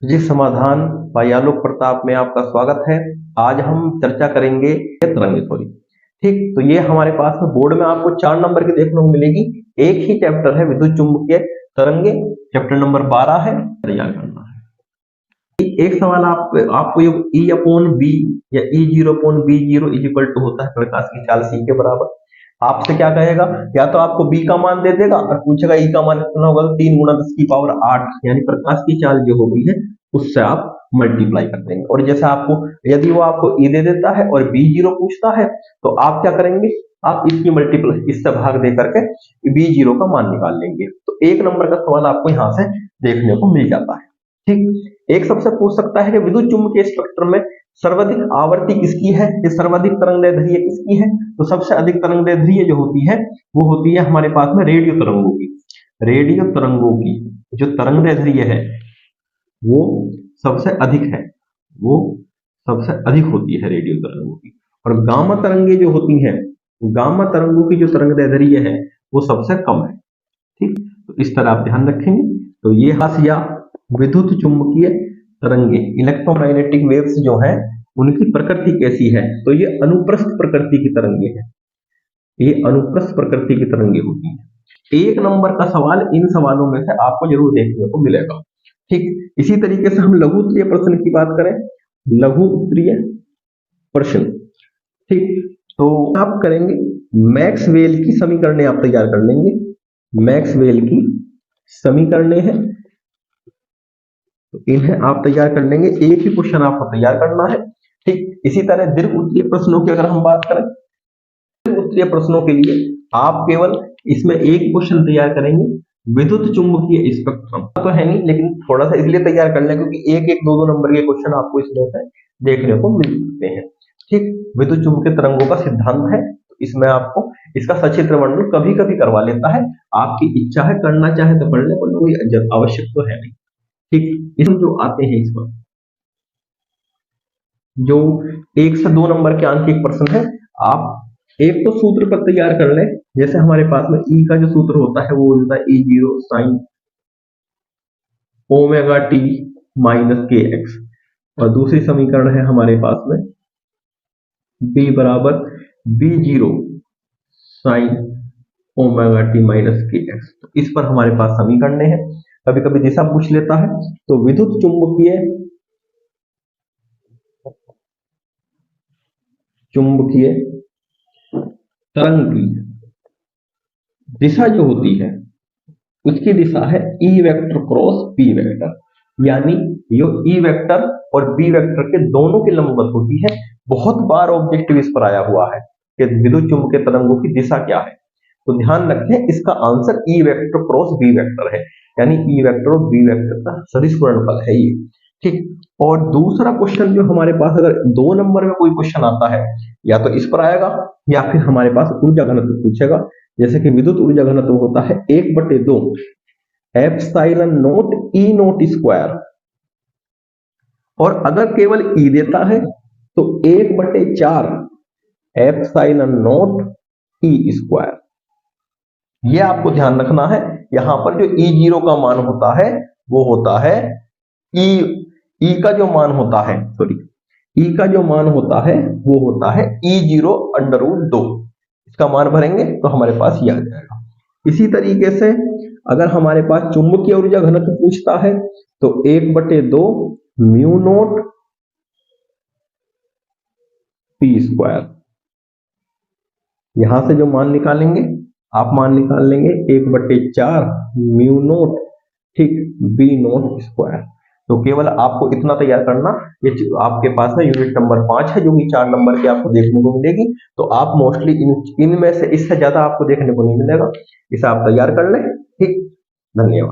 जी समाधान बाय आलोक प्रताप में आपका स्वागत है। आज हम चर्चा करेंगे तरंग थ्योरी। ठीक, तो ये हमारे पास में बोर्ड में आपको 4 नंबर की देखने को मिलेगी। एक ही चैप्टर है विद्युत चुंबकीय तरंगे, चैप्टर नंबर 12 है, तैयार करना है। एक सवाल आपको ये E/B या E0/B0 इक्वल टू होता है प्रकाश की चाल c के बराबर। आपसे क्या कहेगा, या तो आपको B का मान दे देगा और पूछेगा E का मान कितना होगा, तो 3 × 10⁸ यानी प्रकाश की चाल जो होगी है उससे आप मल्टीप्लाई कर देंगे। और जैसे आपको यदि वो आपको E दे देता है और B0 पूछता है तो आप क्या करेंगे, आप इसकी मल्टीप्लाई इससे भाग दे करके B0 का मान निकाल लेंगे। तो 1 नंबर का सवाल आपको यहाँ से देखने को मिल जाता है। ठीक, एक सबसे पूछ सकता है कि विद्युत चुंबकीय स्पेक्ट्रम में सर्वाधिक आवर्ती किसकी है, ये सर्वाधिक तरंगदैर्ध्य किसकी है। तो सबसे अधिक तरंगदैर्ध्य जो होती है वो होती है हमारे पास में रेडियो तरंगों की। रेडियो तरंगों की जो तरंगदैर्ध्य है वो सबसे अधिक है, वो सबसे अधिक होती है रेडियो तरंगों की। और गामा तरंगे जो होती हैं, गामा तरंगों की जो तरंगदैर्ध्य है वो सबसे कम है। ठीक, तो इस तरह आप ध्यान रखेंगे। तो ये हाशिया विद्युत चुंबकीय तरंगे इलेक्ट्रोमैग्नेटिक वेव्स जो हैं उनकी प्रकृति कैसी है, तो ये अनुप्रस्थ प्रकृति की तरंगे हैं, ये अनुप्रस्थ प्रकृति की तरंगे होती हैं। 1 नंबर का सवाल इन सवालों में से आपको जरूर देखने को मिलेगा। ठीक, इसी तरीके से हम लघु उत्तरीय प्रश्न की बात करें, लघु उत्तरीय प्रश्न। ठीक, तो आप करेंगे मैक्सवेल की समीकरणें आप तैयार कर लेंगे। मैक्सवेल की समीकरणें हैं तो इन्हें आप तैयार कर लेंगे। एक ही क्वेश्चन आपको तैयार करना है। ठीक, इसी तरह दीर्घ उत्तरीय प्रश्नों की अगर हम बात करें, दीर्घ उत्तरीय प्रश्नों के लिए आप केवल इसमें एक क्वेश्चन तैयार करेंगे, विद्युत चुंबकीय स्पेक्ट्रम तो है नहीं, लेकिन थोड़ा सा इसलिए तैयार कर लें क्योंकि एक 2 नंबर के क्वेश्चन आपको इसमें से देखने को मिल सकते हैं। ठीक, विद्युत चुंबकीय तरंगों का सिद्धांत है, तो इसमें आपको इसका सचित्र वर्णन कभी कभी करवा लेता है। आपकी इच्छा है, करना चाहे तो कर ले, पर कोई आवश्यक तो है नहीं। ठीक, इसमें जो आते हैं इस पर जो 1 से 2 नंबर के अंक एक प्रश्न है, आप एक तो सूत्र पर तैयार कर लें। जैसे हमारे पास में E का जो सूत्र होता है वो होता है E0 sin ωt - kx, और दूसरी समीकरण है हमारे पास में B बराबर B0 sin ωt - kx। तो इस पर हमारे पास समीकरण है। कभी कभी दिशा पूछ लेता है, तो विद्युत चुंबकीय तरंग की दिशा जो होती है उसकी दिशा है E vector cross B vector, यानी यो E वेक्टर और B वेक्टर के दोनों के लंबवत होती है। बहुत बार ऑब्जेक्टिव इस पर आया हुआ है कि विद्युत चुंबकीय तरंगों की दिशा क्या है, तो ध्यान रखें इसका answer E vector cross B vector है, यानी E वेक्टर और B वेक्टर का सदिश गुणनफल है ये। ठीक, और दूसरा क्वेश्चन जो हमारे पास अगर 2 नंबर में कोई क्वेश्चन आता है, या तो इस पर आएगा या फिर हमारे पास ऊर्जा घनत्व पूछेगा। जैसे कि विद्युत ऊर्जा घनत्व होता है 1/2 ε0 E0 स्क्वायर, और अगर केवल E देता है तो 1/4 ε0 E स्क्वायर। यह आपको ध्यान रखना है। यहां पर जो E0 का मान होता है वो होता है E का जो मान होता है, E का जो मान होता है वो होता है E0√2। इसका मान भरेंगे तो हमारे पास ये आ जाएगा। इसी तरीके से अगर हमारे पास चुंबकीय ऊर्जा घनत्व पूछता है तो 1/2 μ0 P स्क्वायर। यहां से जो मान निकालेंगे, आप मान निकाल लेंगे 1/4 μ0 ठीक B0 स्क्वायर। तो केवल आपको इतना तैयार करना, ये आपके पास में यूनिट नंबर 5 है जो कि 4 नंबर की आपको देखने को मिलेगी। तो आप मोस्टली इनमें से इससे ज्यादा आपको देखने को नहीं मिलेगा, इसे आप तैयार कर लें। ठीक, धन्यवाद।